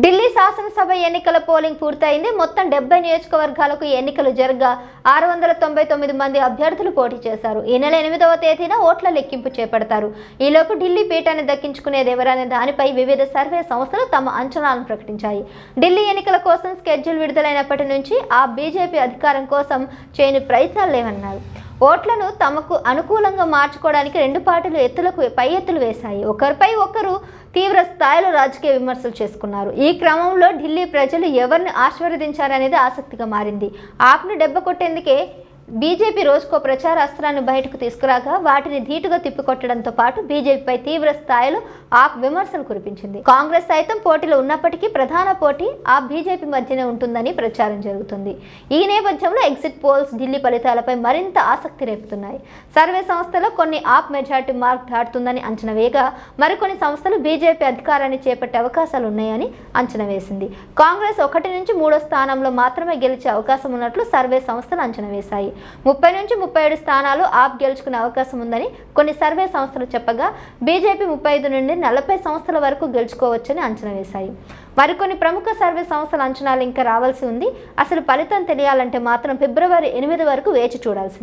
ఢిల్లీ శాసనసభ ఎన్నికల పోలింగ్ పూర్తయింది. మొత్తం 70 నియోజకవర్గాలకు ఎన్నికలు జరగగా 699 మంది అభ్యర్థులు పోటీ చేశారు. ఈ నెల 8వ తేదీన ఓట్ల లెక్కింపు చేపడతారు. ఈలోపు ఢిల్లీ పీఠాన్ని దక్కించుకునేది ఎవరనే దానిపై వివిధ సర్వే సంస్థలు తమ అంచనాలను ప్రకటించాయి. ఢిల్లీ ఎన్నికల కోసం స్కెడ్యూల్ విడుదలైనప్పటి నుంచి ఆ బీజేపీ అధికారం కోసం చేయని ప్రయత్నాలు లేవన్నారు. ఓట్లను తమకు అనుకూలంగా మార్చుకోవడానికి రెండు పార్టీలు ఎత్తులకు పై ఎత్తులు వేశాయి. ఒకరిపై ఒకరు తీవ్ర స్థాయిలో రాజకీయ విమర్శలు చేసుకున్నారు. ఈ క్రమంలో ఢిల్లీ ప్రజలు ఎవరిని ఆశీర్వదించారనేది ఆసక్తిగా మారింది. ఆప్ను దెబ్బ కొట్టేందుకే బీజేపీ రోజుకో ప్రచార అస్త్రాన్ని బయటకు తీసుకురాగా వాటిని ధీటుగా తిప్పికొట్టడంతో పాటు బీజేపీపై తీవ్ర స్థాయిలో ఆప్ విమర్శలు కురిపించింది. కాంగ్రెస్ సైతం పోటీలో ఉన్నప్పటికీ ప్రధాన పోటీ ఆ బీజేపీ మధ్యనే ఉంటుందని ప్రచారం జరుగుతుంది. ఈ నేపథ్యంలో ఎగ్జిట్ పోల్స్ ఢిల్లీ ఫలితాలపై మరింత ఆసక్తి రేపుతున్నాయి. సర్వే సంస్థలో కొన్ని ఆప్ మెజార్టీ మార్క్ దాటుతుందని అంచనా వేయగా మరికొన్ని సంస్థలు బీజేపీ అధికారాన్ని చేపట్టే అవకాశాలు ఉన్నాయని అంచనా వేసింది. కాంగ్రెస్ 1 నుంచి 3వ స్థానంలో మాత్రమే గెలిచే అవకాశం ఉన్నట్లు సర్వే సంస్థలు అంచనా వేశాయి. 30 నుంచి 37 స్థానాలు ఆప్ గెలుచుకునే అవకాశం ఉందని కొన్ని సర్వే సంస్థలు చెప్పగా బీజేపీ 35 నుండి 40 సంస్థల వరకు గెలుచుకోవచ్చని అంచనా వేశాయి. మరికొన్ని ప్రముఖ సర్వే సంస్థల అంచనాలు ఇంకా రావాల్సి ఉంది. అసలు ఫలితం తెలియాలంటే మాత్రం ఫిబ్రవరి 8 వరకు వేచి చూడాల్సింది.